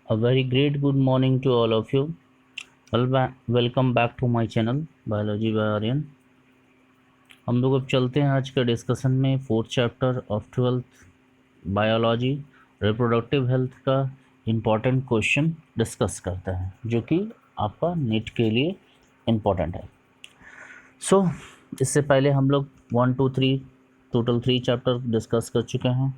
A very great good morning to all of you. Welcome back to my channel Biology by Aryan. हम लोग अब चलते हैं आज के डिस्कशन में fourth chapter of twelfth biology reproductive health का इम्पोर्टेंट क्वेश्चन डिस्कस करते हैं जो कि आपका नीट के लिए इम्पोर्टेंट है। इससे पहले हम लोग 1 2 3 टोटल 3 चैप्टर डिस्कस कर चुके हैं।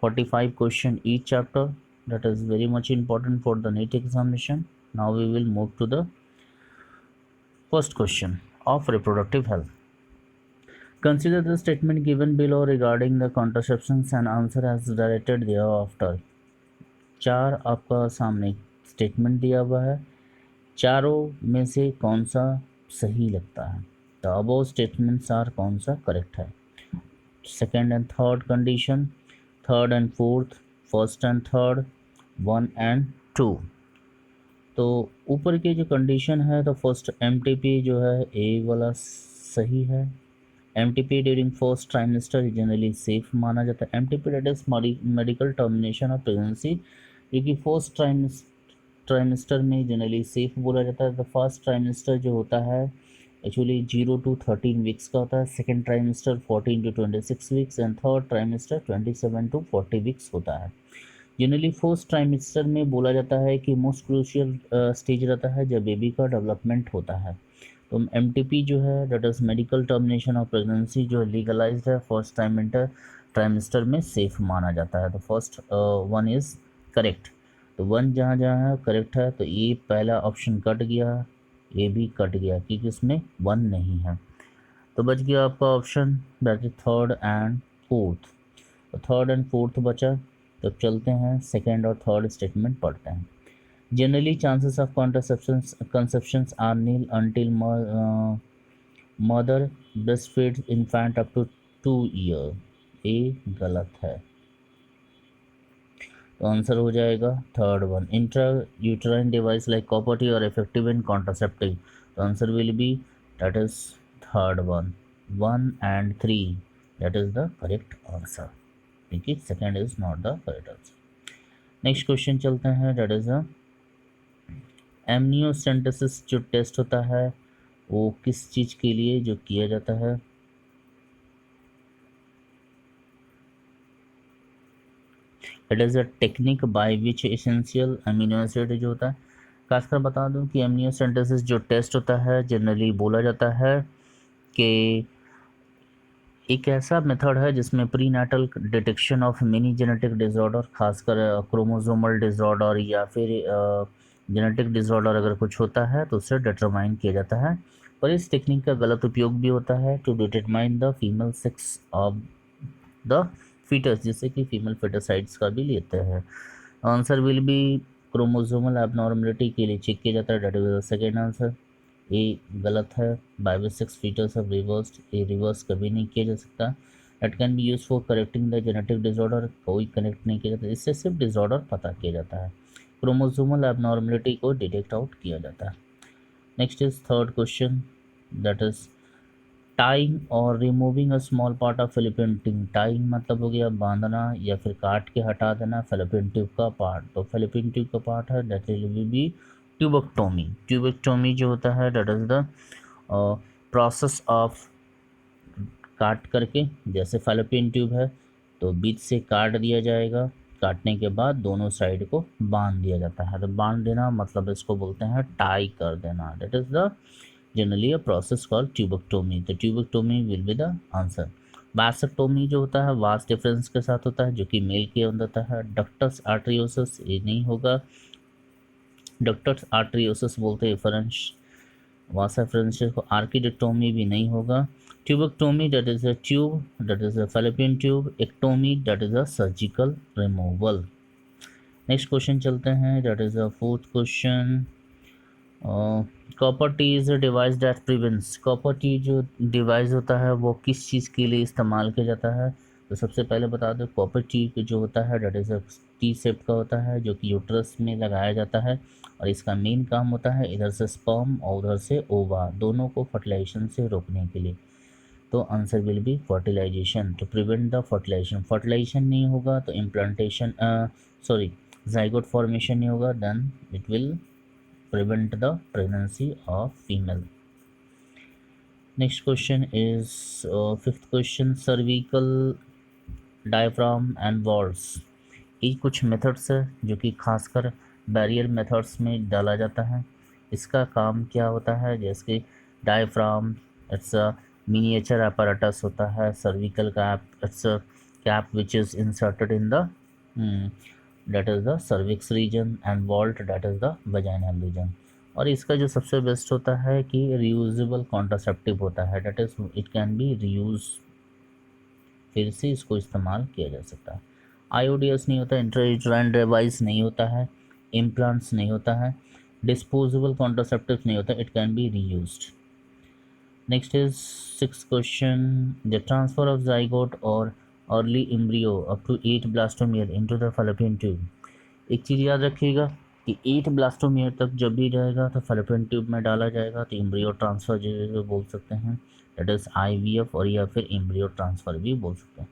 45 question each chapter, that is very much important for the NEET examination. Now we will move to the first question of reproductive health. Consider the statement given below regarding the contraceptions and answer as directed thereafter. 4 आपका सामने statement दिया हुआ है, चारों में से कौन सा सही लगता है? The above statements are कौन सा करेक्ट है? Second and third condition, third and fourth, first and third, 1 and 2। तो ऊपर के जो कंडीशन है तो फर्स्ट एमटीपी जो है ए वाला सही है। MTP during first trimester generally safe माना जाता है। MTP that is medical termination of pregnancy, जो कि फर्स्ट ट्राइमेस्टर में जनरली सेफ बोला जाता है। तो फर्स्ट ट्राइमेस्टर जो होता है एक्चुअली 0 to 13 वीक्स का होता है, second trimester 14 to 26 weeks and third trimester 27 to 40 weeks होता है। जनरली फर्स्ट ट्राइमेस्टर में बोला जाता है कि मोस्ट क्रूशियल स्टेज रहता है जब बेबी का डेवलपमेंट होता है। तो एमटीपी जो है that is medical termination of pregnancy जो लीगलाइज्ड है फर्स्ट ट्राइमेस्टर में सेफ माना जाता है। तो फर्स्ट वन इज़ करेक्ट। तो वन जहाँ जहाँ है करेक्ट है, तो ये पहला ऑप्शन कट गया, ये भी कट गया क्योंकि इसमें वन नहीं है। तो बच गया आपका option that is third and fourth. तो थर्ड एंड फोर्थ बचा। तो चलते हैं सेकेंड और थर्ड स्टेटमेंट पढ़ते हैं। Generally chances of conceptions are nil until mother breast feeds infant up to 2 year. ये गलत है, तो आंसर हो जाएगा third one, intra uterine device like copper T और इफेक्टिव इन कॉन्ट्रासेप्टिव। तो answer will be that is third one, 1 and 3 that is the correct answer। ठीक है, second is not the correct answer. Next question चलते हैं, that is amniocentesis जो test होता है वो किस चीज़ के लिए जो किया जाता है? It is a technique by which essential amino acid जो होता है, खासकर बता दूं कि एमनियोसेंटेसिस जो टेस्ट होता है जनरली बोला जाता है कि एक ऐसा मेथड है जिसमें pre natal detection of many genetic disorder, खासकर क्रोमोसोमल डिसऑर्डर या फिर जेनेटिक डिसऑर्डर अगर कुछ होता है तो उससे डिटरमाइन किया जाता है। पर इस टेक्निक का गलत उपयोग भी होता है to determine the female sex of the foetus, जिससे कि फीमेल फेटोसाइड्स का भी लेते हैं। Answer will be chromosomal abnormality के लिए चेक किया जाता है, that is the second answer. ये गलत है, बायोसिक्स फीटर्स ऑफ रिवर्स्ड, ये रिवर्स कभी नहीं किया जा सकता। That can be use for correcting the genetic disorder, कोई कनेक्ट नहीं किया जाता, इससे सिर्फ डिसऑर्डर पता किया जाता है, क्रोमोसोमल एबनॉर्मलिटी को डिटेक्ट आउट किया जाता है। Next is third question, that is tying और removing a small part of fallopian tube. Tying मतलब हो गया बांधना या फिर काट के हटा देना फेलोपियन ट्यूब का पार्ट। तो फेलोपियन ट्यूब का पार्ट है that will be tubectomy. Tubectomy जो होता है that is the process of काट करके, जैसे फेलोपियन ट्यूब है तो बीच से काट दिया जाएगा, काटने के बाद दोनों साइड को बांध दिया जाता है। तो बांध देना मतलब इसको बोलते हैं टाई कर देना, that is the generally a process called tubectomy. तो tubectomy will be the answer. Vasectomy जो होता है वास डिफरेंस के साथ होता है जो कि मेल के अंदर होता है। डक्टस आर्टरियोसिस ये नहीं होगा, डक्टस आर्टरियोसिस बोलते हैं फ्रेंच, वासा फ्रेंच को। आर्किडेक्टोमी भी नहीं होगा। Tubectomy that is a tube, that is a fallopian tube. Ectomy that is a surgical removal. Next question चलते हैं, that is a fourth question. Copper T is a device that prevents. Copper T जो device होता है वो किस चीज़ के लिए इस्तेमाल किया जाता है? तो सबसे पहले बता दो कॉपर टी जो होता है that is a T shape का होता है जो कि यूट्रस में लगाया जाता है और इसका मेन काम होता है इधर से स्पर्म और उधर से ओवा दोनों को फर्टिलाइजेशन से रोकने के लिए। तो answer will be fertilisation, to prevent the fertilisation. Fertilisation नहीं होगा तो इम्प्लांटेशन, सॉरी, जाइगोट फॉर्मेशन नहीं होगा, then it will prevent the pregnancy of female. Next question is fifth question, cervical diaphragm and walls. ये कुछ मेथड्स है जो कि खासकर बैरियर मेथड्स में डाला जाता है। इसका काम क्या होता है, जैसे कि diaphragm it's a miniature apparatus होता है, cervical cap it's a cap which is inserted in the that is the cervix region and vault that is the vaginal region। और इसका जो सबसे बेस्ट होता है कि reusable contraceptive होता है, that is it can be reused, फिर से इसको इस्तेमाल किया जा सकता है। IUDs नहीं होता, इंट्रायूटेराइन डिवाइस नहीं होता है, इम्प्लांट्स नहीं होता है, डिस्पोजेबल कॉन्ट्रासेप्टिव नहीं होता, it can be reused. Next is six question, the transfer of zygote और early embryo up to 8 blastomere into the fallopian tube. एक चीज़ याद रखिएगा कि 8 ब्लास्टोमियर तक जब भी रहेगा तो फैलोपियन ट्यूब में डाला जाएगा, तो एम्ब्रियो ट्रांसफ़र जो बोल सकते हैं, डेट इज़ IVF, और या फिर एम्ब्रियो ट्रांसफ़र भी बोल सकते हैं।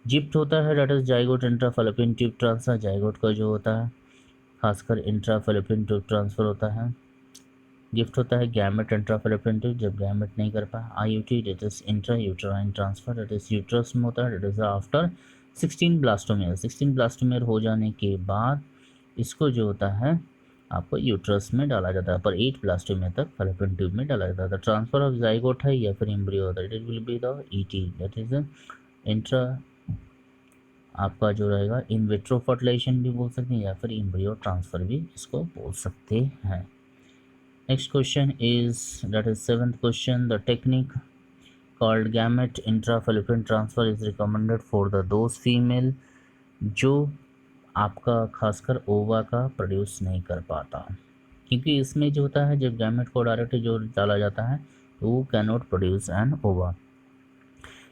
जिप्ट होता है, that is zygote intra fallopian tube transfer, zygote का जो होता है खासकर इंट्रा फैलोपियन ट्यूब ट्रांसफ़र होता है। गिफ्ट होता है गैमेट इंट्रा फैलोपियन ट्यूब, जब गैमेट नहीं कर पाए। IUT that is intra uterine transfer, that is uterus में होता है, that is after 16 blastomere. 16 blastomere हो जाने के बाद इसको जो होता है आपको यूट्रस में डाला जाता है, पर 8 ब्लास्टोमियर तक फैलोपियन ट्यूब में डाला जाता है। द ट्रांसफर ऑफ जाइगोट है या फिर एम्ब्रियो होता है, it will be the ET, that is intra, आपका जो रहेगा इन विट्रो फर्टिलाइजेशन भी बोल सकते हैं या फिर एम्ब्रियो ट्रांसफ़र भी इसको बोल सकते हैं। Next question is that is seventh question, the technique called gamete intra fallopian transfer is recommended for the those female जो आपका खासकर ओवा का प्रोड्यूस नहीं कर पाता, क्योंकि इसमें जो होता है जब गैमेट को डायरेक्ट जो डाला जाता है तो वो कैन नॉट प्रोड्यूस एन ओवा।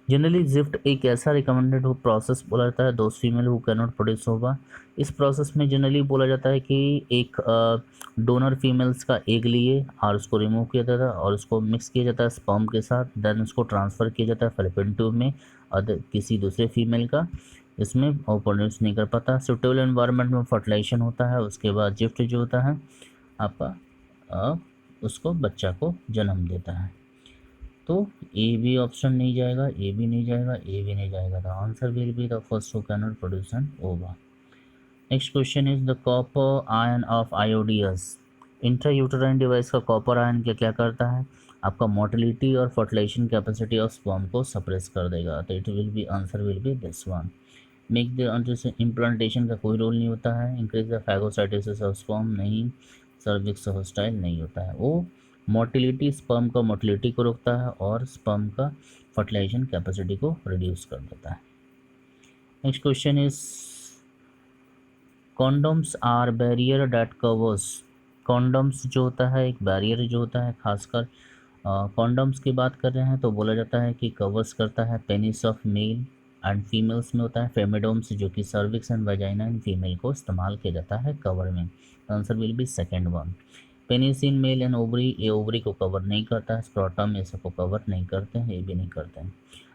जनरली जिफ्ट एक ऐसा रिकमेंडेड हो प्रोसेस बोला जाता है दोस्त female who can not produce ओवा। इस प्रोसेस में जनरली बोला जाता है कि एक डोनर फीमेल्स का एग लिए और उसको रिमूव किया जाता है और उसको मिक्स किया जाता है स्पर्म के साथ, देन उसको ट्रांसफ़र किया जाता है फैलोपियन ट्यूब में किसी दूसरे फीमेल का, इसमें वो प्रोड्यूस नहीं कर पाता। सुटेबल एनवायरनमेंट में फर्टिलाइजेशन होता है, उसके बाद जिफ्ट जो होता है आपका उसको बच्चा को जन्म देता है। तो ए भी ऑप्शन नहीं जाएगा, ए भी नहीं जाएगा, ए भी नहीं जाएगा, the answer will be the first who can not produce an ova. Next question is the copper ion of IODs। Intrauterine device का कॉपर आयन क्या करता है, आपका मोटिलिटी और फर्टिलाइजेशन कैपेसिटी ऑफ स्पर्म को सप्रेस कर देगा, तो it will be answer will be this one. Make the implantation का कोई रोल नहीं होता है। Increase the phagocytosis of sperm नहीं, सर्विक्स होस्टाइल नहीं होता है। वो मोटिलिटी स्पर्म का मोटिलिटी को रोकता है और स्पर्म का फर्टिलाइजेशन कैपेसिटी को रिड्यूस कर देता है। Next question is condoms are barrier that covers. Condoms जो होता है एक बैरियर जो होता है, खासकर कॉन्डोम्स की बात कर रहे हैं तो बोला जाता है कि कवर्स करता है penis of male and females में होता है फेमिडोम्स, जो कि cervix and vagina in female को इस्तेमाल किया जाता है कवर में। Answer will be second one. Penis in male and ovary, ये ओवरी को कवर नहीं करता है, स्क्रोटम ये सबको कवर नहीं करते हैं, ये भी नहीं करते हैं।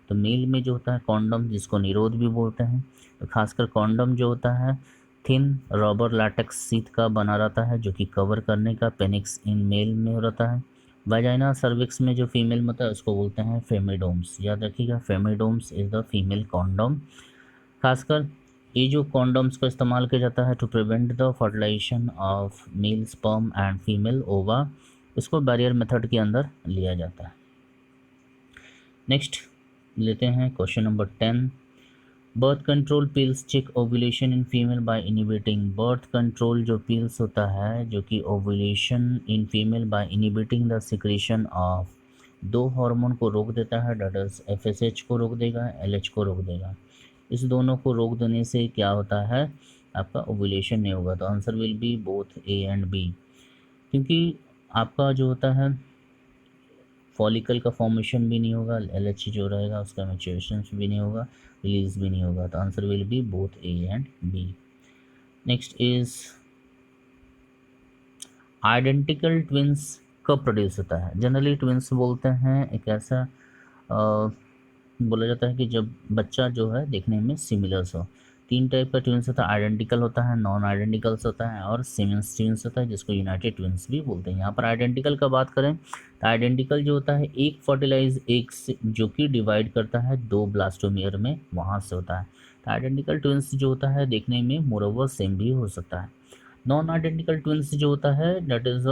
तो मेल में जो होता है कॉन्डम, जिसको निरोध भी बोलते हैं, तो खासकर कॉन्डम जो होता है थिन रबर लैटेक्स सीट का बना रहता है जो कि कवर करने का पेनिक्स इन मेल में रहता है। वाजाइना सर्विक्स में जो फीमेल में होता है उसको बोलते हैं फेमिडोम्स, याद रखिएगा femidoms is the female condom. खासकर ये जो कॉन्डोम्स का इस्तेमाल किया जाता है to prevent the fertilisation of male sperm and female ova, इसको बैरियर मेथड के अंदर लिया जाता है। नेक्स्ट लेते हैं question number 10, birth control pills check ovulation in female by inhibiting. Birth control जो पिल्स होता है जो कि ovulation in female by inhibiting the secretion of दो हार्मोन को रोक देता है, डेट इज FSH को रोक देगा, LH को रोक देगा। इस दोनों को रोक देने से क्या होता है आपका ओव्यूलेशन नहीं होगा, तो answer will B both A and B, क्योंकि आपका जो होता है फॉलिकल का फॉर्मेशन भी नहीं होगा, LH जो रहेगा उसका मैच्योरेशन भी नहीं होगा, रिलीज भी नहीं होगा, तो answer will B both A and B। Next is identical twins कब प्रोड्यूस होता है। जनरली ट्विंस बोलते हैं एक ऐसा बोला जाता है कि जब बच्चा जो है देखने में सिमिलर्स हो, तीन टाइप का ट्विंस होता है, आइडेंटिकल होता है, नॉन आइडेंटिकल्स होता है और सिमेंस ट्विंस होता है, जिसको यूनाइटेड ट्विंस भी बोलते हैं। यहाँ पर आइडेंटिकल का बात करें तो आइडेंटिकल जो होता है एक फर्टिलाइज एक से जो कि डिवाइड करता है दो ब्लास्टोमियर में, वहाँ से होता है। तो आइडेंटिकल ट्विंस जो होता है देखने में मोरओवर सेम भी हो सकता है। नॉन आइडेंटिकल ट्विंस जो होता है दैट इज़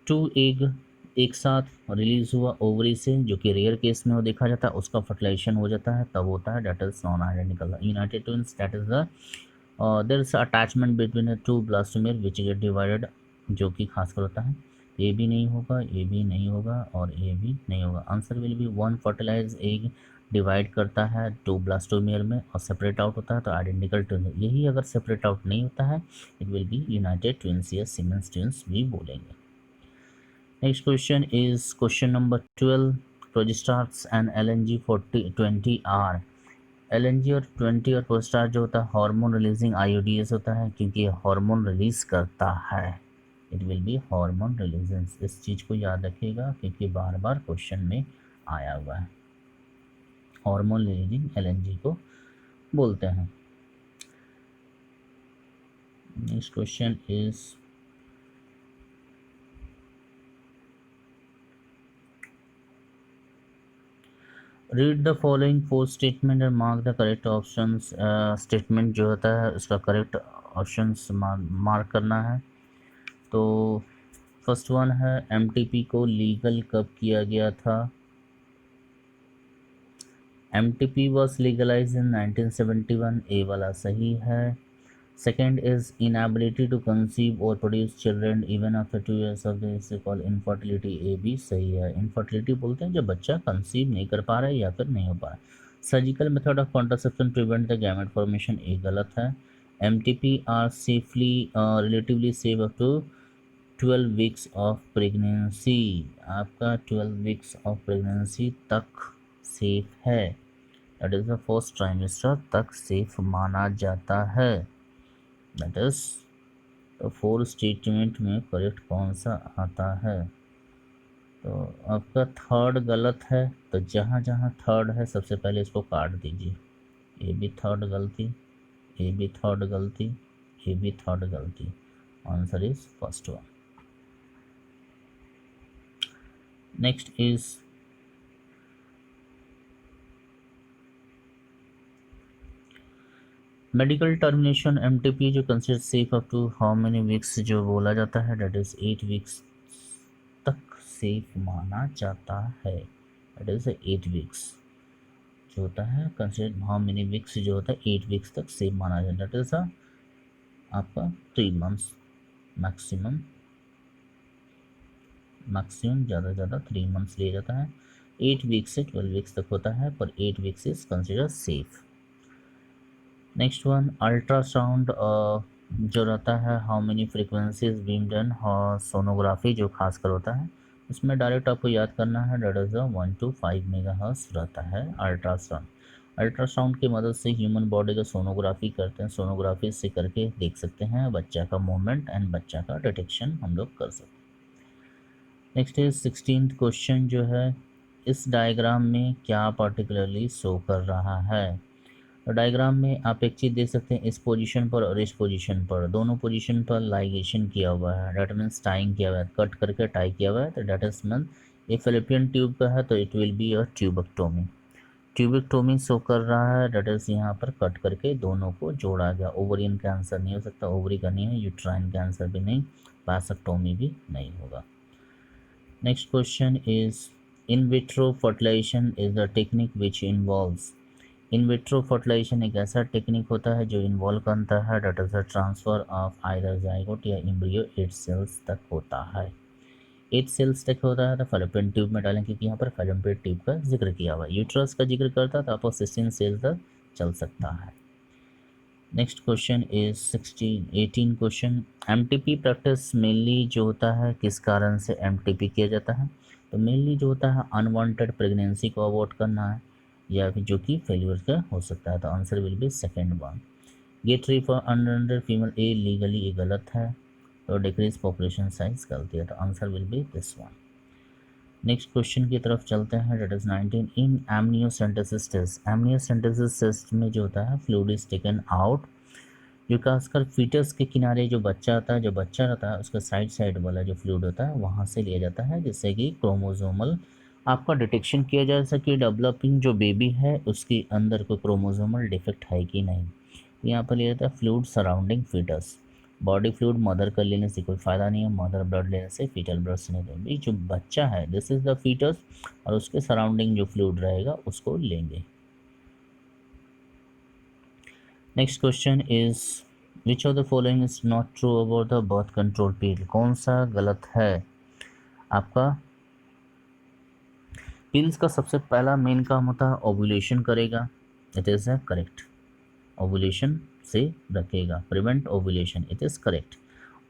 टू एग एक साथ रिलीज हुआ ओवरी से, जो कि रेयर केस में वो देखा जाता है, उसका फर्टिलाइजेशन हो जाता है, तब होता है that is non identical. United twins that is the there is attachment between the two blastomere which get divided, जो कि खासकर होता है। ये भी नहीं होगा, ये भी नहीं होगा और ये भी नहीं होगा। Answer will B one fertilize egg divide करता है टू ब्लास्टोमियर में और सेपरेट आउट होता है, तो आइडेंटिकल ट्विंस। यही अगर सेपरेट आउट नहीं होता है it will be united twins या सिमेंस ट्विंस भी बोलेंगे। Next question is question number 12. Progestar's and LNG 20R। LNG और 20 और प्रोस्टार जो होता है हार्मोन रिलीजिंग आईओडीएस होता है, क्योंकि ये हार्मोन रिलीज करता है। It will B hormone releasing. इस चीज़ को याद रखिएगा क्योंकि बार बार क्वेश्चन में आया हुआ है। हार्मोन रिलीजिंग एलएनजी को बोलते हैं। Next question is read the following four statement और mark the correct options. Statement जो होता है उसका करेक्ट ऑप्शंस मार्क करना है। तो फर्स्ट वन है एमटीपी को लीगल कब किया गया था। MTP was legalise in 1971, A वाला सही है। Second is inability to conceive और produce children even after 2 years of this call infertility, A भी सही है। इनफर्टिलिटी बोलते हैं जब बच्चा कंसीव नहीं कर पा रहा है या फिर नहीं हो पा रहा है। Surgical method of contraception prevent the gamete formation, A गलत है। MTP are safely relatively safe up to 12 weeks of pregnancy. आपका 12 वीक्स ऑफ प्रेगनेंसी तक सेफ है, that is the first trimester तक सेफ माना जाता है। दैट इज तो फोर स्टेटमेंट में करेक्ट कौन सा आता है। तो आपका थर्ड गलत है, तो जहाँ जहाँ थर्ड है सबसे पहले इसको काट दीजिए। ये भी थर्ड गलती, ये भी थर्ड गलती, ये भी थर्ड गलती। Answer is first one. Next is medical termination MTP जो consider safe up to how many weeks जो बोला जाता है दैट इज 8 वीक्स तक सेफ माना जाता है। दैट इज 8 वीक्स जो होता है कंसिडर हाउ मेनी वीक्स जो होता है 8 वीक्स तक सेफ माना जाता है। दैट इज आपका 3 मंथ्स मैक्सिमम ज़्यादा से ज़्यादा 3 मंथ्स लिया जाता है। 8 वीक्स से 12 वीक्स तक होता है, पर 8 weeks is consider safe. Next one ultrasound जो रहता है how many frequencies beam done, sonography जो खासकर होता है उसमें डायरेक्ट आपको याद करना है दैट इज़ 1 to 5 मेगाहर्ट्ज़ रहता है अल्ट्रासाउंड। अल्ट्रासाउंड की मदद से ह्यूमन बॉडी का सोनोग्राफी करते हैं, सोनोग्राफी से करके देख सकते हैं बच्चा का मूवमेंट एंड बच्चा का डिटेक्शन हम लोग कर सकते हैं। नेक्स्ट इज 16th क्वेश्चन जो है इस डायग्राम में क्या पर्टिकुलरली शो कर रहा है। तो डायग्राम में आप एक चीज़ देख सकते हैं, इस पोजीशन पर और इस पोजीशन पर, दोनों पोजीशन पर लाइगेशन किया हुआ है, डेट मीन्स टाइंग किया हुआ है, कट करके टाई किया हुआ है। तो डेट इज मीन ये फेलोपियन ट्यूब का है तो it will be a tubectomy. Tubectomy show कर रहा है, डेट इज यहाँ पर कट करके दोनों को जोड़ा गया। ओवरियन कैंसर नहीं हो सकता, ओवरी का नहीं है, यूट्राइन कैंसर भी नहीं, वासक्टोमी भी नहीं होगा। Next question is in vitro fertilisation is the technique which involves. In vitro fertilisation एक ऐसा टेक्निक होता है जो इन्वॉल्व करता है that is the transfer of either zygote या एम्ब्रियो 8 सेल्स तक होता है। 8 सेल्स तक होता है तो फेलोपियन ट्यूब में डालें, क्योंकि यहाँ पर फेलोपियन ट्यूब का जिक्र किया हुआ है। यूट्रस का जिक्र करता है तो आपको 16 सेल्स तक चल सकता है। Next question is 18 question MTP practice mainly जो होता है किस कारण से एमटीपी किया जाता है। तो मेनली जो होता है अनवांटेड प्रेगनेंसी को अवॉइड करना है या फिर जो कि फेल्यूर का हो सकता है। तो answer will be second one. Get rid for unwanted female, A legally ये गलत है। तो डिक्रीज पॉपुलेशन साइज गलती है, तो answer will be this one. Next question की तरफ चलते हैं, that is 19 in amniocentesis test. Amniocentesis test में जो होता है फ्लूइड इज टेकन आउट, जो खासकर फीटस के किनारे जो बच्चा होता है, जो बच्चा रहता है उसका साइड साइड वाला जो फ्लूइड होता है वहाँ से लिया जाता है, जिससे कि क्रोमोसोमल आपका डिटेक्शन किया जा सके डेवलपिंग जो बेबी है उसके अंदर कोई क्रोमोसोमल डिफेक्ट है कि नहीं। यहाँ पर लिया जाता है fluid surrounding foetus. Body fluid mother का लेने से कोई फ़ायदा नहीं है, मदर ब्लड लेने से, फीटल ब्लड से नहीं। ये जो बच्चा है दिस इज़ द फीटस, और उसके सराउंडिंग जो फ्लूइड रहेगा उसको लेंगे। Next question is which of the following is not true about the birth control पिल। कौन सा गलत है आपका। पिल्स का सबसे पहला मेन काम होता है ओव्यूलेशन करेगा, इट इज़ करेक्ट। ओव्यूलेशन से रखेगा, prevent ovulation, it is correct.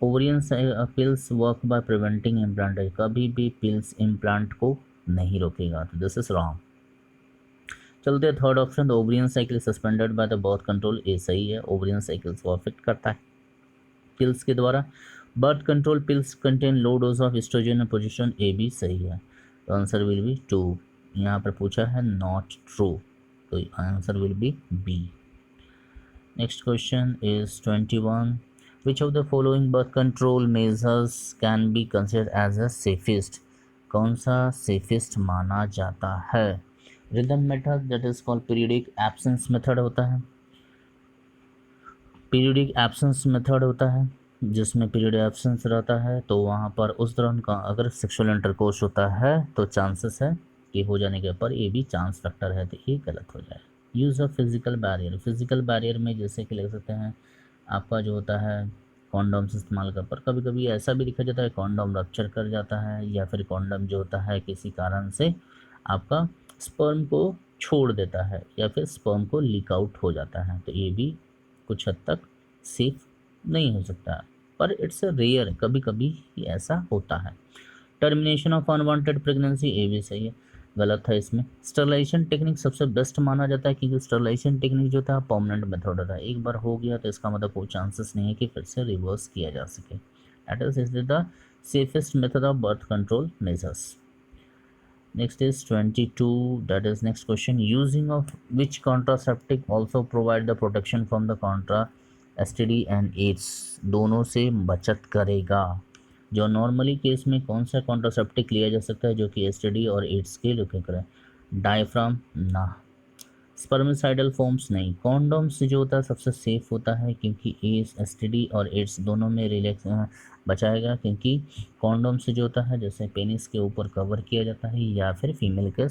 Ovarian pills work by preventing implant, कभी भी पिल्स इम्प्लांट को नहीं रोकेगा, तो दिस इज रॉन्ग। चलते third option, the ovarian cycle suspended by the birth control, ये सही है। ओवरियन साइकिल को अफेक्ट करता है पिल्स के द्वारा। Birth control pills contain low dose of estrogen and progesterone, A भी सही है। तो आंसर विल बी 2। यहाँ पर पूछा है नॉट ट्रू, तो answer will be B. Next question is 21 which of the following birth control measures can be considered as a safest. कौन सा सेफेस्ट माना जाता है। Rhythm method, that is called periodic absence method होता है। Periodic absence method होता है जिसमें पीरियड एब्सेंस रहता है, तो वहाँ पर उस दौरान का अगर सेक्सुअल इंटरकोर्स होता है तो चांसेस है कि हो जाने के पर ये भी चांस फैक्टर है, तो ये गलत हो जाए। Use of physical barrier, physical barrier में जैसे कि ले सकते हैं आपका जो होता है कॉन्डोम्स इस्तेमाल कर, पर कभी कभी ऐसा भी दिखा जाता है कॉन्डोम रप्चर कर जाता है, या फिर कॉन्डोम जो होता है किसी कारण से आपका स्पर्म को छोड़ देता है या फिर स्पर्म को लीक आउट हो जाता है, तो ये भी कुछ हद तक सेफ नहीं हो सकता, पर इट्स रेयर, कभी कभी ऐसा होता है। टर्मिनेशन ऑफ अनवांटेड प्रेगनेंसी, ये भी सही है, गलत है इसमें। स्टरलाइजेशन टेक्निक सबसे बेस्ट माना जाता है क्योंकि स्टरलाइजेशन टेक्निक जो था परमानेंट मेथड होता है, एक बार हो गया तो इसका मतलब कोई चांसेस नहीं है कि फिर से रिवर्स किया जा सके। That is the safest method of birth control measures. Next is 22, that is next question, using of which contraceptive also provide the protection from the contra STD and AIDS, दोनों से बचत करेगा। जो नॉर्मली केस में कौन सा contraceptive लिया जा सकता है जो कि STD और एड्स के लिए करें, डायफ्राम ना, स्पर्मिसाइडल फॉर्म्स नहीं, कॉन्डोम्स जो होता है सबसे सेफ होता है क्योंकि STD और एड्स दोनों में रिलैक्स बचाएगा, क्योंकि कॉन्डोम से जो होता है जैसे पेनिस के ऊपर कवर किया जाता है या फिर फीमेल के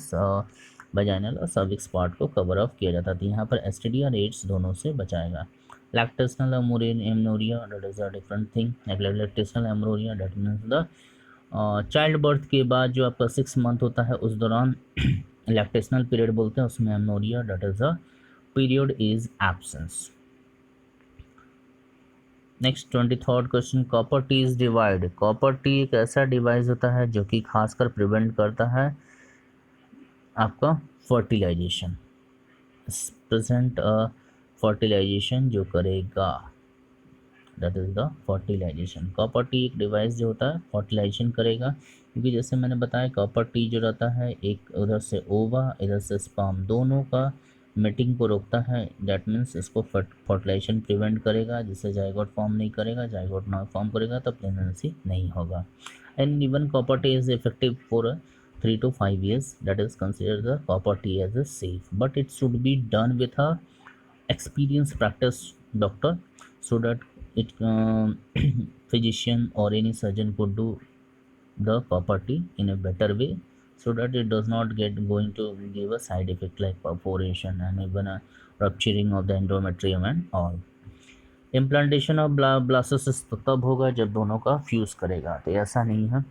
वजाइनल और सर्विक्स पार्ट को कवर ऑफ किया जाता है, तो यहाँ पर STD और एड्स दोनों से बचाएगा। Lactational amenorrhoea, that is a different thing. Lactational amenorrhoea that means the child birth के बाद जो आपका 6 मंथ होता है उस दौरान लैक्टेशनल पीरियड बोलते हैं, उसमें amenorrhoea that is a period is absence. Next 23rd question, copper T is divide. Copper T एक ऐसा डिवाइस होता है जो कि खासकर प्रिवेंट करता है आपका फर्टिलाइजेशन, प्रेजेंट फर्टिलाइजेशन जो करेगा, that is the fertilization. Copper T एक डिवाइस जो होता है फर्टिलाइजेशन करेगा, क्योंकि जैसे मैंने बताया कॉपर टी जो रहता है एक उधर से ओवा इधर से स्पर्म दोनों का मीटिंग को रोकता है, दैट मीन्स इसको फर्टिलाइजेशन प्रिवेंट करेगा, जिससे जाइगोट फॉर्म नहीं करेगा, जाइगोट ना फॉर्म करेगा तो प्रेगनेंसी नहीं होगा। And even copper T is effective for 3 to 5 years, that is considered the copper tea as a safe, but it should be done with a experienced practice doctor, so that it physician or any surgeon could do the copper tea in a better way, so that it does not get going to give a side effect like perforation and even a rupturing of the endometrium and all. Implantation of blastocyst तब होगा जब दोनों का fuse करेगा, तो ऐसा नहीं है,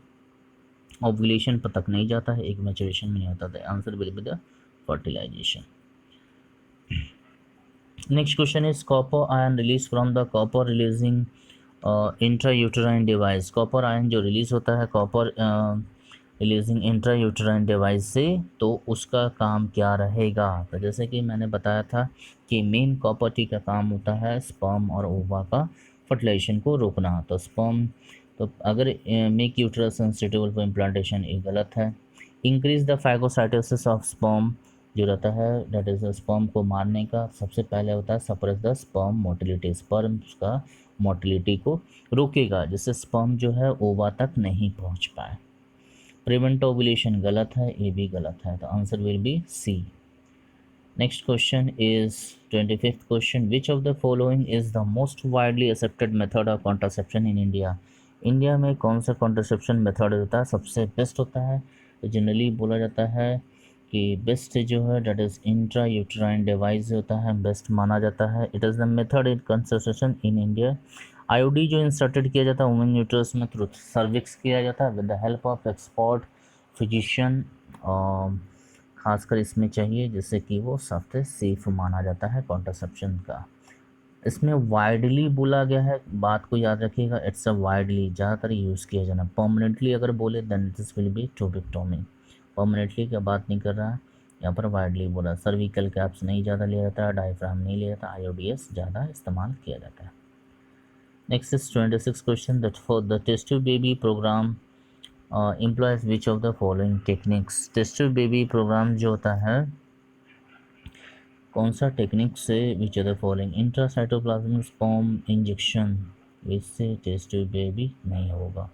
ओव्यूलेशन पर तक नहीं जाता है, एक मैचुरेशन में नहीं होता था। Answer will be the fertilization. Next question is copper ion release from the copper releasing intrauterine device. Copper ion जो रिलीज होता है कॉपर रिलीजिंग इंट्रायूटेराइन डिवाइस से, तो उसका काम क्या रहेगा। तो जैसे कि मैंने बताया था कि मेन कॉपर टी का काम होता है स्पर्म और ओवा का फर्टिलाइजेशन को रोकना, तो स्पर्म तो अगर make uterus sensitive for implantation ये गलत है। Increase the phagocytosis of sperm जो रहता है दैट इज स्पर्म को मारने का सबसे पहले होता है suppress the sperm motility, sperm का मोटिलिटी को रोकेगा जिससे स्पर्म जो है ओवा तक नहीं पहुंच पाए। प्रिवेंट ओवुलेशन गलत है, ये भी गलत है, तो answer will be C. Next question is 25th question. Which of the following is the most widely accepted method of contraception in India? India में कौन सा कॉन्ट्रासेप्शन मेथड होता है सबसे बेस्ट होता है? तो जनरली बोला जाता है कि बेस्ट जो है that is intra uterine device होता है, बेस्ट माना जाता है। It is the method in contraception in India. IOD जो इंसर्टेड किया जाता है वुमेन यूट्रस में थ्रू सर्विक्स किया जाता है with the help of expert physician, खासकर इसमें चाहिए जिससे कि वो सबसे सेफ माना जाता है कॉन्ट्रासेप्शन का। इसमें वाइडली बोला गया है, बात को याद रखिएगा, इट्स अ वाइडली ज़्यादातर यूज़ किया जाना। परमानेंटली अगर बोले then this will be tubectomy. Permanently का बात नहीं कर रहा है यहाँ पर, वाइडली बोला। सर्विकल कैप्स नहीं ज़्यादा लिया जाता है, डायफ्राम नहीं लिया जाता, आईओडीएस ज़्यादा इस्तेमाल किया जाता है। Next is 26 question that for the test tube baby programme employs which of the following techniques? Test tube baby programme जो होता है कौन सा टेक्निक से which of the following? Intracytoplasmic sperm injection, इससे टेस्ट ट्यूब बेबी नहीं होगा।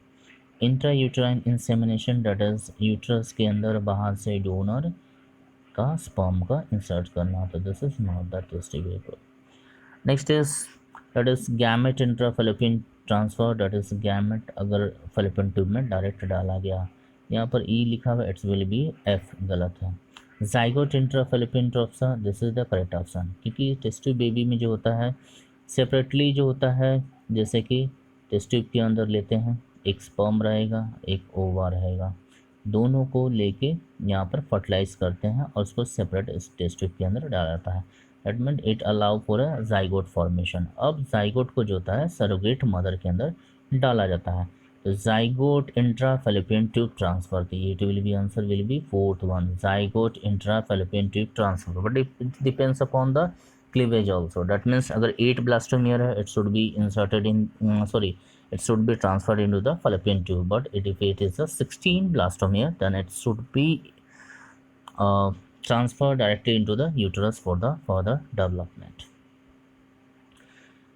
Intra uterine insemination that is uterus के अंदर बाहर से डोनर का स्पर्म का इंसर्ट करना, तो this is not the test tube baby. Next is that is gamete intrafallopian transfer, that is gamete अगर फेलोपियन ट्यूब में डायरेक्ट डाला गया, यहाँ पर ई लिखा हुआ, इट्स विल बी एफ, गलत है। Zygote intrafallopian transfer, this is the correct option, क्योंकि टेस्ट ट्यूब बेबी में जो होता है सेपरेटली जो होता है, जैसे कि टेस्ट ट्यूब के अंदर लेते हैं एक स्पर्म रहेगा एक ओवा रहेगा, दोनों को लेके यहाँ पर फर्टिलाइज करते हैं और उसको सेपरेट इस टेस्ट ट्यूब के अंदर डाला जाता है। That mean it allow for a zygote formation. अब जाइगोट को जो होता है सरोगेट मदर के अंदर डाला जाता है, तो zygote intra fallopian tube transfer, तो ये will be answer will B fourth one, zygote intra fallopian tube transfer, but it depends upon the cleavage also. That means अगर 8 ब्लास्टोमियर है it should be inserted in sorry it should be transferred into the fallopian tube, but if it is a 16 blastomere then it should be transferred directly into the uterus for the further development.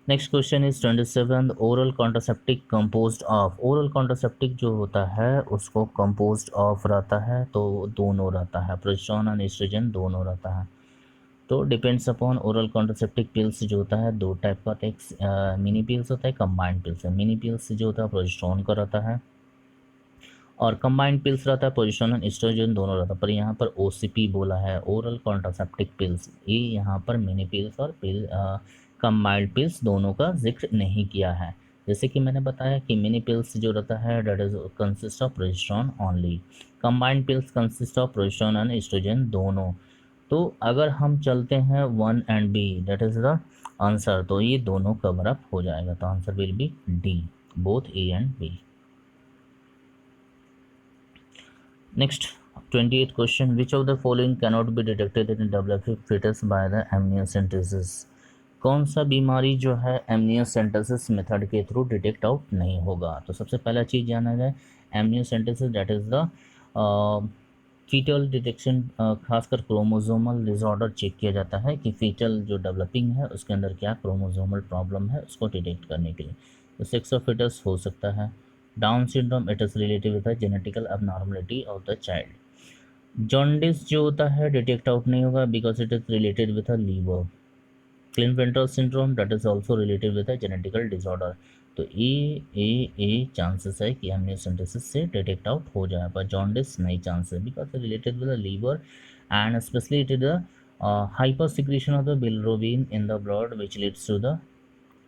Next question is 27, oral contraceptive composed of. Oral contraceptive जो होता है उसको composed of रहता है, तो दोनों रहता है, प्रोजेस्टेरोन और एस्ट्रोजन दोनों रहता है। तो depends upon oral contraceptive pills जो होता है दो टाइप का, एक मिनी पिल्स होता है, कंबाइंड पिल्स है। मिनी पिल्स जो होता है प्रोजेस्टेरोन का रहता है और कंबाइंड पिल्स रहता है प्रोजेस्टेरोन और एस्ट्रोजन दोनों रहता है, पर यहाँ पर ओसीपी बोला है ओरल कॉन्ट्रासेप्टिक पिल्स, ये यहाँ पर मिनी पिल्स और कंबाइंड पिल्स दोनों का जिक्र नहीं किया है। जैसे कि मैंने बताया कि मिनी पिल्स जो रहता है that is consist of progesterone only, combined pills consist of progesterone and oestrogen दोनों। तो अगर हम चलते हैं 1 and B that is the answer, तो ये दोनों कवर अप हो जाएगा, तो answer will be D, both A and B. Next 28th question, which of the following cannot be detected in developing fetus by the amniocentesis? कौन सा बीमारी जो है एमनियोसेंटेसिस मेथड के थ्रू डिटेक्ट आउट नहीं होगा? तो सबसे पहला चीज़ जाना जाए amniocentesis that is the foetal detection, खासकर क्रोमोसोमल डिसऑर्डर चेक किया जाता है कि फीटल जो डेवलपिंग है उसके अंदर क्या क्रोमोसोमल प्रॉब्लम है उसको डिटेक्ट करने के लिए। तो सेक्स ऑफ फीटस हो सकता है, Down syndrome it is related with the genetical abnormality of the child. Jaundice जो होता है डिटेक्ट आउट नहीं होगा because it is related with the liver. Klinefelter syndrome that is also related with the genetical disorder, तो A chances है कि amniocentesis से detect out हो जाए, पर जॉन्डिस नहीं chances because related with the liver and specially it is the hyper secretion of the bilirubin in the blood which leads to the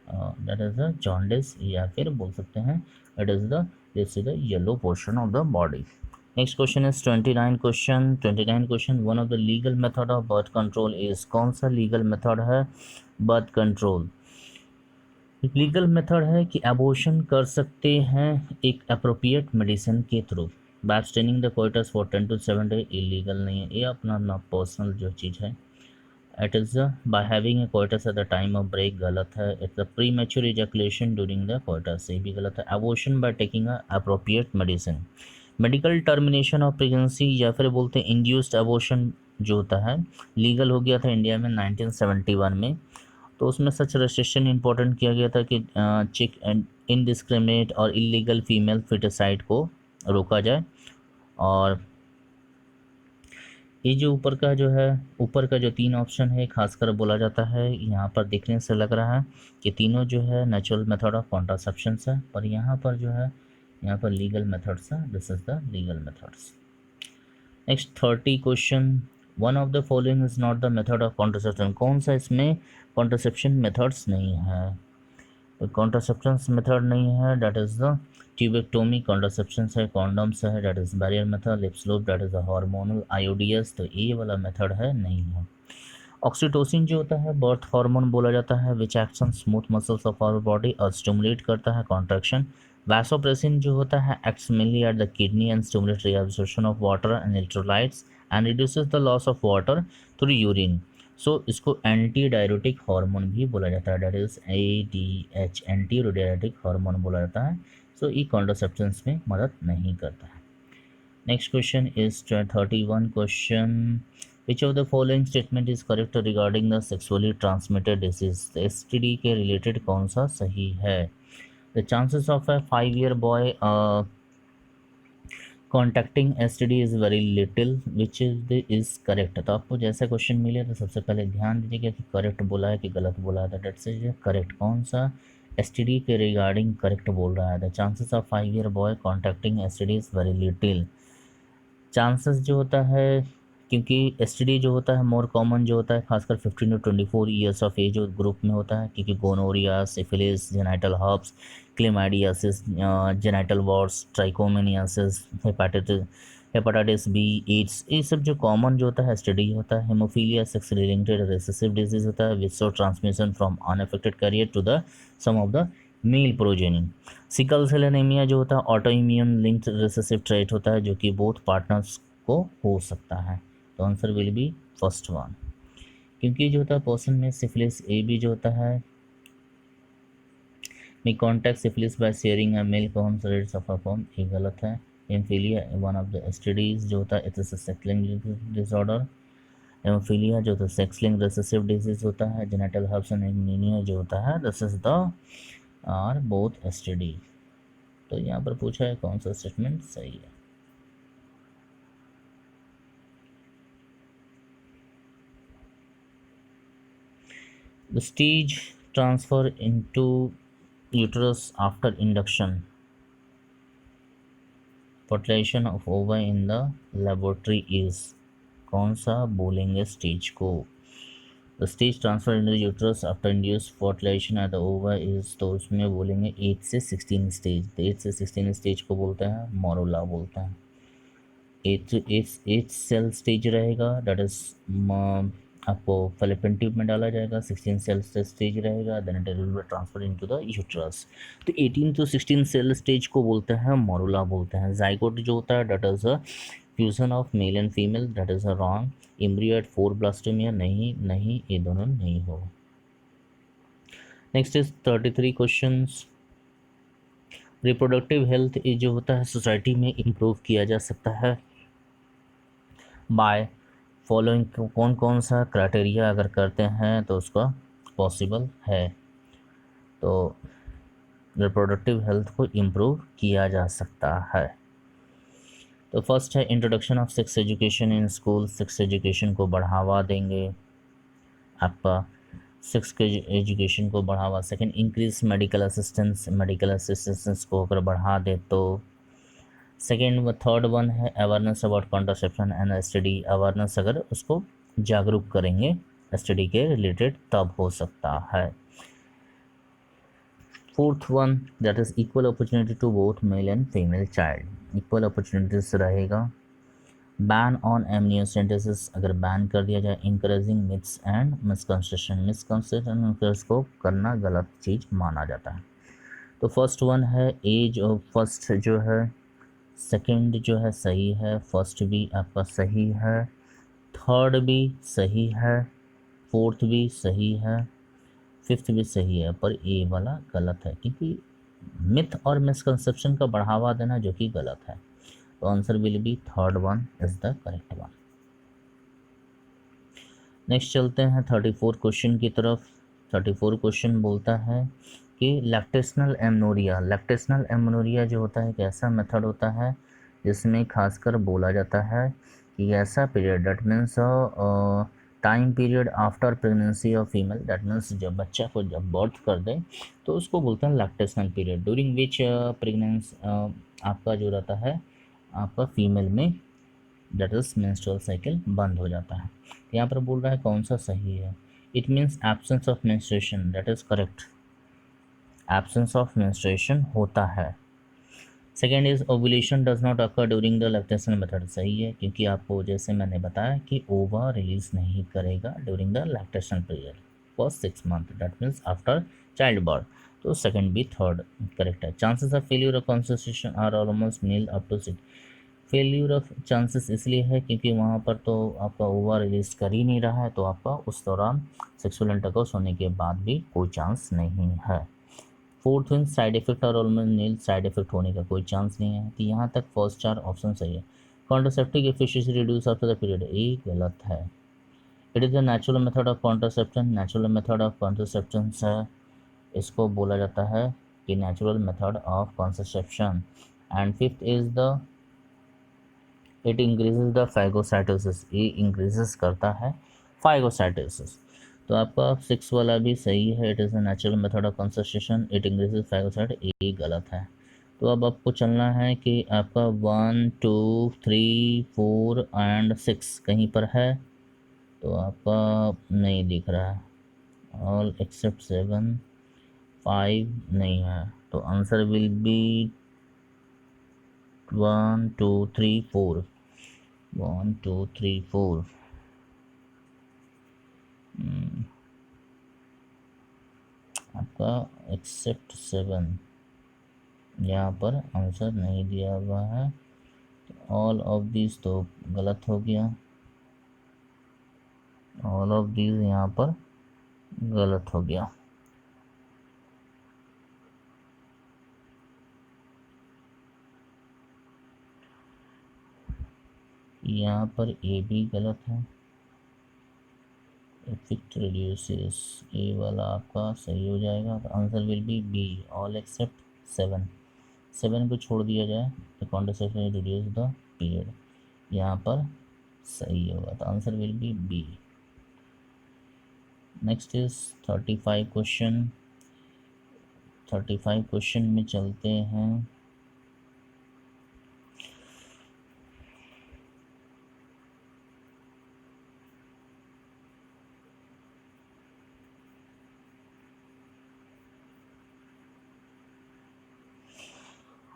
that is the jaundice, या फिर बोल सकते हैं it is the this is the yellow portion of the body. Next question is 29 question, one of the legal method of birth control is, कौन सा legal method है birth control? Legal method है कि एबॉर्शन कर सकते हैं एक appropriate medicine के through, by abstaining the coitus for 10 to 7 days illegal नहीं है, ये अपना पर्सनल जो चीज़ है। It is by having a coitus at the time of break, गलत है। It's the pre mature ejaculation during the coitus, ये भी गलत है। Abortion by taking a appropriate medicine, medical termination of pregnancy या फिर बोलते हैं इंड्यूस्ड अबॉर्शन जो होता है लीगल हो गया था इंडिया में 1971 में। तो उसमें सच रेस्ट्रिक्शन इंपॉर्टेंट किया गया था कि चेक एंड इनडिस्क्रिमिनेट और इलीगल फीमेल फिटिसाइड को रोका जाए। और ये जो ऊपर का जो है, ऊपर का जो 3 ऑप्शन है खासकर बोला जाता है, यहाँ पर देखने से लग रहा है कि तीनों जो है नेचुरल मेथड ऑफ कॉन्ट्रासेप्शन है, पर यहाँ पर जो है यहाँ पर लीगल मेथड्स है। This is the legal methods. Next 30 question, one of the following is not the method of contraception. कौन सा इसमें कॉन्ट्रासेप्शन मेथड्स नहीं है? तो कॉन्ट्रासेप्शन मेथड नहीं है, that is the tubectomy. Contraception है कॉन्डम्स है, that is barrier method. Lippes loop, that is the hormonal IODs, तो ये वाला मेथड है, नहीं है। ऑक्सीटोसिन जो होता है बर्थ हार्मोन बोला जाता है, which action smooth muscles of our body और स्टिमुलेट करता है कॉन्ट्रैक्शन। वैसोप्रेसिन जो होता है acts mainly at the kidney and stimulate reabsorption of water and electrolytes and reduces the loss of water through urine. So इसको anti diuretic hormone भी बोला जाता है, that is ADH, anti diuretic hormone बोला जाता है। सो ये कॉन्ट्रासेप्शंस में मदद नहीं करता है। Next question is 31 question, which of the following statement is correct regarding the sexually transmitted disease. STD के रिलेटेड कौन सा सही है? The chances of a 5-year boy contacting STD is very little, which is correct. तो आपको जैसा question मिले तो सबसे पहले ध्यान दीजिएगा कि करेक्ट बोला है कि गलत बोला है। डेट से करेक्ट कौन सा STD के रिगार्डिंग करेक्ट बोल रहा है? The chances of 5-year boy contacting STD is very little. Chances जो होता है, क्योंकि STD जो होता है मोर कॉमन जो होता है खासकर 15 to 24 years of age group में होता है, क्योंकि gonorrhoea, syphilis, genital herpes, chlamydiasis, genital warts, trichomoniasis, hepatitis B, AIDS, ये सब जो कॉमन जो होता है STD होता है। Haemophilia sex related recessive disease होता है which show transmission from unaffected carrier to the some of the male progeny. Sickle cell anaemia जो होता है auto immune linked recessive trait होता है जो कि बोथ पार्टनर्स को हो सकता है। तो answer will be first one, क्योंकि जो होता है पर्सन में सिफिलिस ए बी जो होता है में contact syphilis by sharing a male consort suffer from, ये गलत है। Haemophilia one of the STDs जो होता है it is a sex linked disorder. Haemophilia जो होता है सेक्स लिंक्ड रिसेसिव डिजीज होता है। जेनिटल हर्प्स एंड एनीमिया जो होता है this is the are both STD। तो यहाँ पर पूछा है कौन सा स्टेटमेंट सही है। The stage transfer into uterus after induction fertilization of ova in the laboratory is, कौन सा बोलेंगे स्टेज को? The stage transfer into the uterus after induced fertilization at the ova is, तो उसमें बोलेंगे 8 से 16 स्टेज। 8 से 16 स्टेज को बोलते हैं मोरुला बोलते हैं। 8 सेल स्टेज रहेगा, डेट इज आपको फेलोपियन ट्यूब में डाला जाएगा। 16 सेल स्टेज रहेगा, then it will be transfer into the uterus. तो 18 to 16 सेल स्टेज को बोलते हैं मोरुला बोलते हैं। जाइगोट जो होता है that is a fusion of male and female, that is a wrong. Embryo at 4 blastomeres, नहीं नहीं, ये दोनों नहीं हो। Next is 33 questions, reproductive health जो होता है सोसाइटी में इम्प्रूव किया जा सकता है बाय फॉलोइंग, कौन कौन सा क्राइटेरिया अगर करते हैं तो उसका पॉसिबल है। तो रिप्रोडक्टिव हेल्थ को इम्प्रूव किया जा सकता है। तो फर्स्ट है introduction of sex education in school, sex education को बढ़ावा देंगे आपका, सेक्स के एजुकेशन को बढ़ावा। Second, increase medical assistance, medical assistance को अगर बढ़ा दे तो। सेकेंड थर्ड वन है awareness about contraception and STD, awareness अगर उसको जागरूक करेंगे STD के रिलेटेड तब हो सकता है। Fourth one that is equal opportunity to both male and female child, equal opportunities रहेगा। बैन ऑन एमनियोसेंटेसिस, अगर बैन कर दिया जाए। Encouraging myths and misconception, misconception को करना गलत चीज़ माना जाता है। तो फर्स्ट वन है एज ऑफ फर्स्ट जो है, सेकंड जो है सही है, फर्स्ट भी आपका सही है, थर्ड भी सही है, फोर्थ भी सही है, फिफ्थ भी सही है, पर ए वाला गलत है क्योंकि मिथ और मिसकंसेप्शन का बढ़ावा देना जो कि गलत है। तो answer will B third one is the correct one. Next चलते हैं 34 क्वेश्चन की तरफ। 34 क्वेश्चन बोलता है कि लैक्टेशनल एमनोरिया जो होता है एक ऐसा मेथड होता है जिसमें खासकर बोला जाता है कि ऐसा period that means time period after pregnancy of female, that means जब बच्चा को जब बर्थ कर दे तो उसको बोलते हैं lactational period, during which pregnance आपका जो रहता है आपका फीमेल में दैट इज मेंस्ट्रुअल साइकिल बंद हो जाता है। यहाँ पर बोल रहा है कौन सा सही है। It means absence of menstruation, that is correct, absence of menstruation होता है। Second is ovulation does not occur during the lactation method, सही है क्योंकि आपको जैसे मैंने बताया कि ओवा रिलीज नहीं करेगा during the lactation period for 6 month, that means after child birth. तो सेकेंड बी थर्ड करेक्ट है। Chances of failure of conception are almost nil up to 6, failure of chances इसलिए है क्योंकि वहाँ पर तो आपका ओवा रिलीज कर ही नहीं रहा है, तो आपका उस दौरान सेक्सुअल इंटरकोर्स होने के बाद भी कोई चांस नहीं है। फोर्थ मीन साइड इफेक्ट और ऑलमोस्ट नील, साइड इफेक्ट होने का कोई चांस नहीं है। तो यहाँ तक फर्स्ट 4 ऑप्शन सही है। Contraceptive efficiency reduce after the period, ये गलत है। It is the natural method of contraception, natural method of contraception है, इसको बोला जाता है कि natural method of contraception. And fifth is the it increases the phagocytosis, ये इंक्रीजेस करता है फाइगोसाइटोसिस। तो आपका 6 वाला भी सही है, it is a natural method of concentration, it increases phagocyte, ये गलत है। तो अब आपको चलना है कि आपका 1 2 3 4 एंड 6 कहीं पर है, तो आपका नहीं दिख रहा है। ऑल एक्सेप्ट 7 5 नहीं है, तो आंसर विल बी 1 2 3 4, 1 2 3 4। आपका एक्सेप्ट 7 यहाँ पर आंसर नहीं दिया हुआ है, ऑल ऑफ दिस तो गलत हो गया, ऑल ऑफ दिस यहाँ पर गलत हो गया। यहाँ पर ए भी गलत है, इफेक्ट रिड्यूसेस, ए वाला आपका सही हो जाएगा, तो answer will be B, all except 7। 7 को छोड़ दिया जाए तो कॉन्ट्रासेप्शन रिड्यूस द पीरियड, यहाँ पर सही होगा, तो answer will be B. Next is 35 question. 35 question में चलते हैं।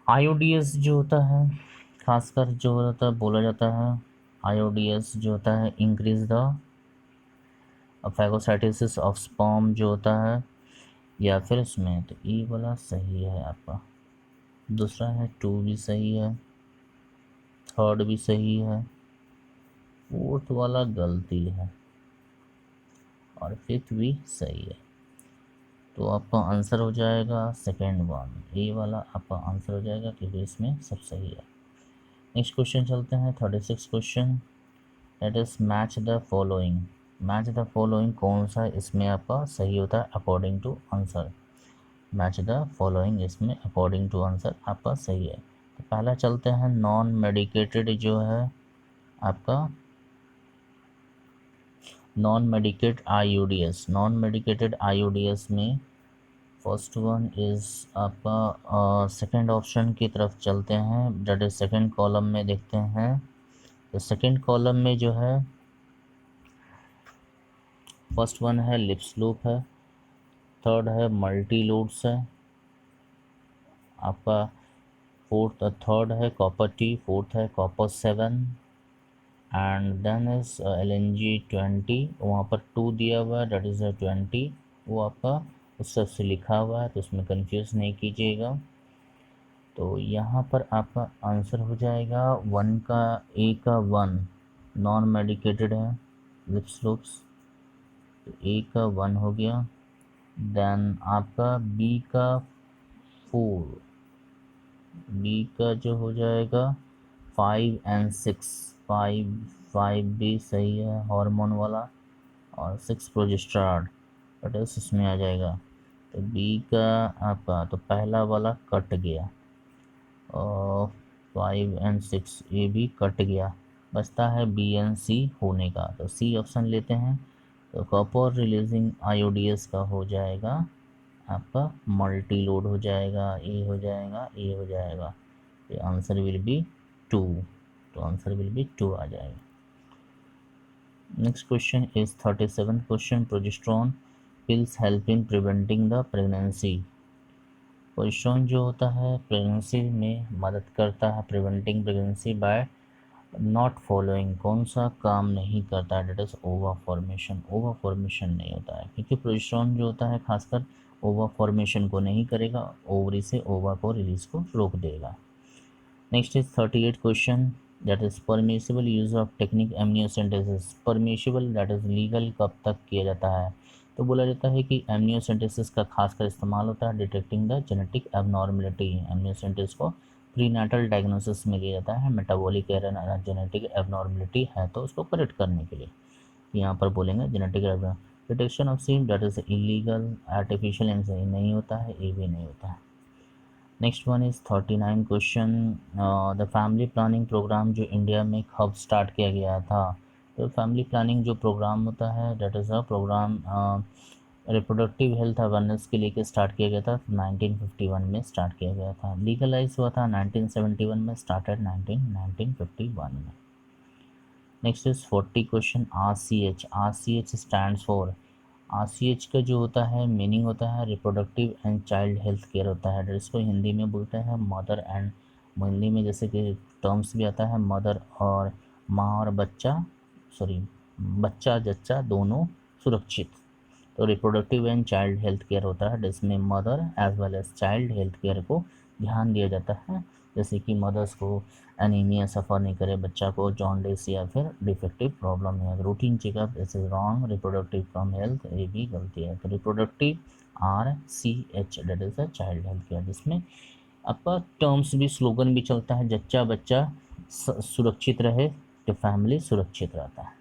आईओडीएस जो होता है खासकर जो होता है बोला जाता है, आईओडीएस जो होता है increase the phagocytosis of sperm जो होता है, या फिर इसमें तो ई वाला सही है आपका, दूसरा है 2 भी सही है, थर्ड भी सही है, फोर्थ वाला गलती है और फिफ्थ भी सही है। तो आपका आंसर हो जाएगा सेकेंड वन, ए वाला आपका आंसर हो जाएगा क्योंकि इसमें सब सही है। नेक्स्ट क्वेश्चन चलते हैं 36 question. That is match the following, match the following कौन सा इसमें आपका सही होता है according to answer, match the following इसमें अकॉर्डिंग टू आंसर आपका सही है। तो पहला चलते हैं नॉन मेडिकेटेड जो है आपका non medicate IUDs, non medicated IUDs में फर्स्ट वन इज़ आपका सेकंड ऑप्शन की तरफ चलते हैं, दैट इज सेकंड कॉलम में देखते हैं। तो सेकंड कॉलम में जो है फर्स्ट वन है लिप्स लूप है, थर्ड है मल्टी लोड्स है आपका, फोर्थ थर्ड है कॉपर टी, फोर्थ है copper 7 and then is LNG 20, वहाँ पर 2 दिया हुआ है दैट इज़ 20, वो आपका उस सब से लिखा हुआ है तो उसमें कंफ्यूज नहीं कीजिएगा। तो यहाँ पर आपका आंसर हो जाएगा 1 का, ए का 1 नॉन मेडिकेटेड है लिप्स लूप्स, तो ए का 1 हो गया। देन आपका बी का 4, बी का जो हो जाएगा 5 एंड 6, 5 भी सही है हार्मोन वाला, और 6 प्रोजेस्टेरॉन, बट इसमें आ जाएगा। तो बी का आपका तो पहला वाला कट गया, और 5 एंड 6 ये भी कट गया, बचता है बी एंड सी होने का। तो सी ऑप्शन लेते हैं। तो कॉपर रिलीजिंग आयोडीएस का हो जाएगा आपका मल्टी लोड हो जाएगा, ए हो जाएगा, ए हो जाएगा। तो आंसर विल बी 2। तो आंसर विल बी 2 आ जाएगा। Next question is 37 question, progesterone pills help in preventing the pregnancy. Progesterone जो होता है प्रेगनेंसी में मदद करता है, preventing pregnancy bye not following, कौन सा काम नहीं करता है, डेट इज ओवा फॉर्मेशन। ओवा फॉर्मेशन नहीं होता है, क्योंकि प्रोजेस्टेरॉन जो होता है खासकर ओवा फॉर्मेशन को नहीं करेगा, ओवरी से ओवा को रिलीज को रोक देगा। Next is 38 question, that is permissible use of technique amniocentesis. Permissible that is legal कब तक किया जाता है, तो बोला जाता है कि एमनियोसेंटेसिस का खासकर इस्तेमाल होता है detecting the genetic abnormality. Amniocentesis को प्रीनेटल डायग्नोसिस में लिया जाता है, मेटाबॉलिक एरर जेनेटिक एबनॉर्मलिटी है तो उसको करेक्ट करने के लिए यहाँ पर बोलेंगे genetic detection of seem that is illegal, artificial नहीं होता है, ये भी नहीं होता है। Next one is 39 question, the family planning programme जो इंडिया में कब स्टार्ट किया गया था। तो फैमिली प्लानिंग जो प्रोग्राम होता है that is a programme reproductive health awareness के लिए स्टार्ट किया गया था, 1951 में स्टार्ट किया गया था। लीगलाइज हुआ था 1971 में, स्टार्टेड 1951 में। Next is 40 question, RCH। RCH stands for, RCH का जो होता है मीनिंग होता है reproductive and child health care होता है, इसको हिंदी में बोलते हैं मदर एंड, हिंदी में जैसे कि टर्म्स भी आता है मदर और माँ और बच्चा, सॉरी बच्चा जच्चा दोनों सुरक्षित। तो reproductive and child health care होता है जिसमें mother as well as child health care को ध्यान दिया जाता है, जैसे कि मदर्स को एनीमिया सफ़र नहीं करे, बच्चा को जॉन्डिस या फिर डिफेक्टिव प्रॉब्लम है, routine checkup this is wrong, reproductive from health ये भी गलती है। तो reproductive RCH that is a child health care, जिसमें आपका टर्म्स भी स्लोगन भी चलता है जच्चा बच्चा सुरक्षित रहे तो फैमिली सुरक्षित रहता है।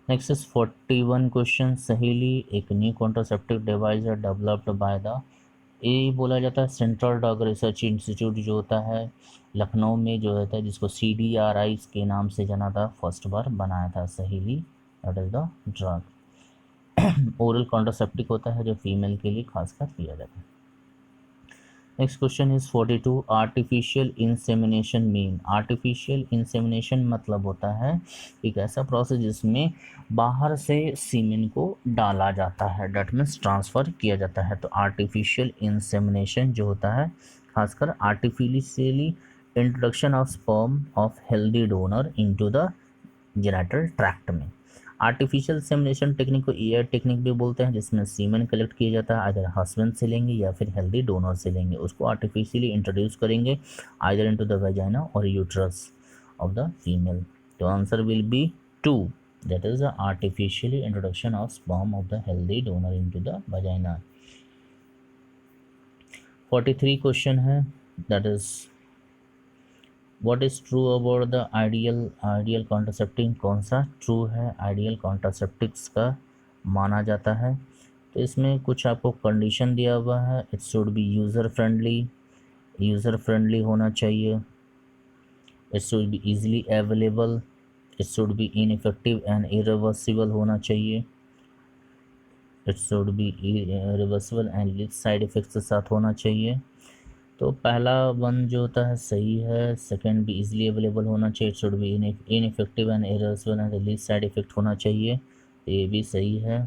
नेक्स्ट इज 41 क्वेश्चन, सहेली एक new contraceptive device developed by the, ये बोला जाता है सेंट्रल ड्रग रिसर्च इंस्टीट्यूट जो होता है लखनऊ में जो होता है, जिसको CDRI के नाम से जाना था, फर्स्ट बार बनाया था सहेली, that is the drug. Oral contraceptive होता है जो फीमेल के लिए खासकर दिया जाता है। Next question is 42, artificial insemination mean. Artificial insemination मतलब होता है एक ऐसा प्रोसेस जिसमें बाहर से सीमेन को डाला जाता है, डेट मीन्स ट्रांसफ़र किया जाता है। तो आर्टिफिशियल इंसेमिनेशन जो होता है खासकर artificially introduction of sperm of healthy donor into the genital tract में। आर्टिफिशियल सेमिनेशन टेक्निक को ईयर टेक्निक भी बोलते हैं, जिसमें सीमेन कलेक्ट किया जाता है, आइदर हस्बैंड से लेंगे या फिर हेल्दी डोनर से लेंगे, उसको आर्टिफिशियली इंट्रोड्यूस करेंगे आइदर इनटू द वेजाइना और यूट्रस ऑफ द फीमेल। तो answer will be 2, that is the artificially introduction of sperm of the healthy donor into the vagina. 43 question है, that is what is true about the ideal contraceptive, कौन सा true है ideal कॉन्ट्रासेप्टिक्स का माना जाता है। तो इसमें कुछ आपको कंडीशन दिया हुआ है, it should be user friendly होना चाहिए, it should be easily available, it should be ineffective and irreversible होना चाहिए, it should be reversible and side effects के साथ होना चाहिए। तो पहला वन जो होता है सही है, सेकंड भी इजीली अवेलेबल होना चाहिए, it should be ineffective and irreversible and least side effect होना चाहिए, ये भी सही है।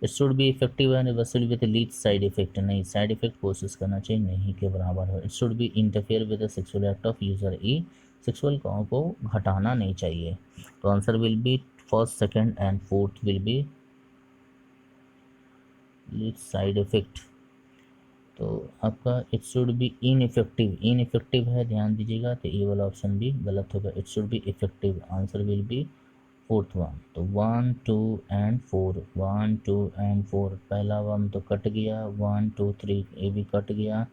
It should be effective and reversible with least side effect, नहीं साइड इफेक्ट कोशिश करना चाहिए नहीं के बराबर हो। It should be interfere with the sexual act of user, E sexual को घटाना नहीं चाहिए। तो answer will be first second and fourth will be least side effect. तो आपका इट शुड बी इनइफेक्टिव है, ध्यान दीजिएगा, तो ये वाला ऑप्शन भी गलत होगा, it should be effective, answer will B fourth one. तो 1 2 एंड 4, 1 2 एंड 4, पहला वन तो कट गया, 1 2 3 ये भी कट गया,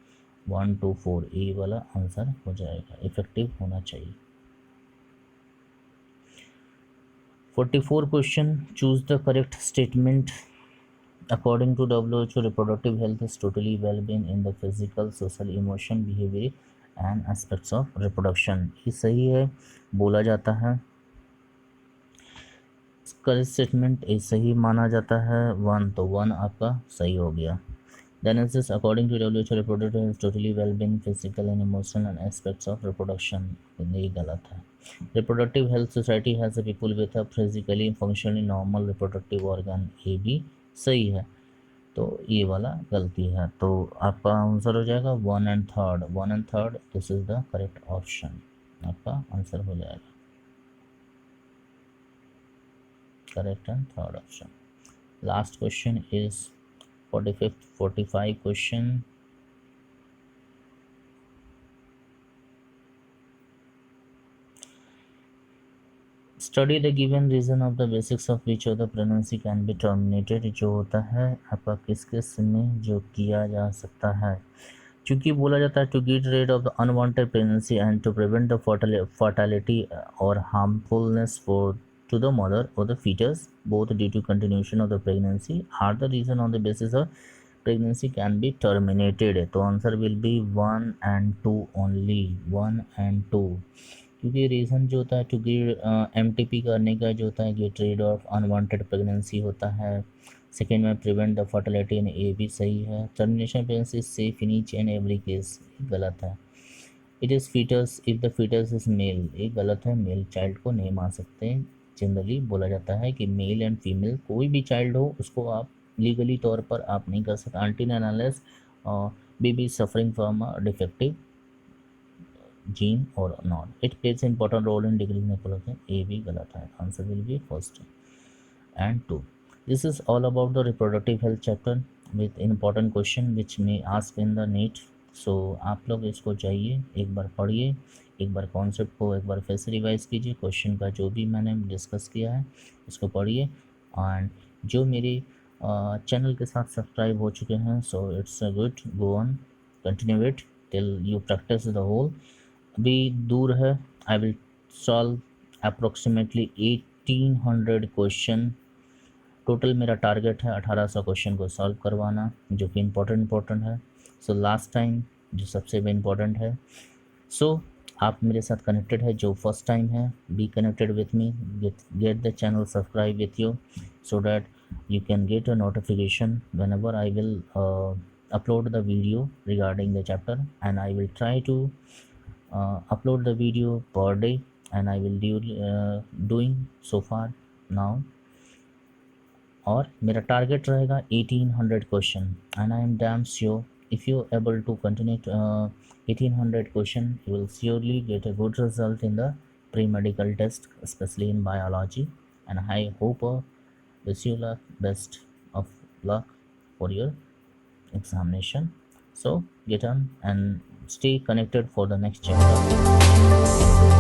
1 2 4 ए वाला आंसर हो जाएगा, इफेक्टिव होना चाहिए। 44 question, choose the correct statement. According to WHO, reproductive health is totally wellbeing in the physical, social, emotion, behaviour and aspects of reproduction. ये सही है, बोला जाता है। करेक्ट स्टेटमेंट ये सही माना जाता है, 1 तो 1 आपका सही हो गया। Then it says, according to WHO, reproductive health totally well-being, physical and emotional and aspects of reproduction. ये गलत है। Reproductive health society has a people with a physically functionally normal reproductive organ, ये भी सही है, तो ये वाला गलती है। तो आपका आंसर हो जाएगा 1 and 3rd, 1 and 3rd, this is the correct option, आपका आंसर हो जाएगा correct and 3rd option. Last question is 45 question. Study the given reason of the basics of which of the pregnancy can be terminated। जो होता है आपका किस किस में जो किया जा सकता है, क्योंकि बोला जाता है to get rid of the unwanted pregnancy and to prevent the fertility और harmfulness for to the mother or the fetus, both due to continuation of the pregnancy are the reason on the basis of pregnancy can be terminated। तो answer will B 1 and 2 only, 1 and 2, क्योंकि reason जो होता है to gate MTP करने का जो होता है get rid of unwanted pregnancy होता है। सेकेंड में prevent the fertility in A भी सही है। Termination pregnancy safe in each and every case, गलत है। It is foetus if the foetus is male, ये गलत है, मेल चाइल्ड को नहीं मार सकते। जनरली बोला जाता है कि मेल एंड फीमेल कोई भी चाइल्ड हो उसको आप लीगली तौर पर आप नहीं कर सकते until and unless baby suffering from a defective gene और not. It plays important role in decreasing reproduction, ये भी गलत है, answer will be first and 2। This is all about the reproductive health chapter with important question which may ask in the NEET। सो आप लोग इसको जाइए, एक बार पढ़िए, एक बार कॉन्सेप्ट को एक बार फिर से रिवाइज कीजिए, क्वेश्चन का जो भी मैंने डिस्कस किया है उसको पढ़िए। एंड जो मेरे चैनल के साथ सब्सक्राइब हो चुके हैं, so it's good, go on continue it till you practise the whole. अभी दूर है, I will solve approximately 1800 question. Total मेरा टारगेट है 1800 क्वेश्चन को सॉल्व करवाना, जो कि इम्पोर्टेंट है। सो लास्ट टाइम जो सबसे इम्पोर्टेंट है, सो आप मेरे साथ कनेक्टेड है, जो फर्स्ट टाइम है be connected with me, get the channel subscribe with you so that you can get a notification whenever I will upload the video regarding the chapter, and I will try to upload the video per day, and I will doing so far now। और मेरा target रहेगा 1800 question, and I am damn sure if you are able to continue 1800 question, you will surely get a good result in the pre-medical test, especially in biology, and I hope wish you luck, best of luck for your examination। So get on and stay connected for the next chapter।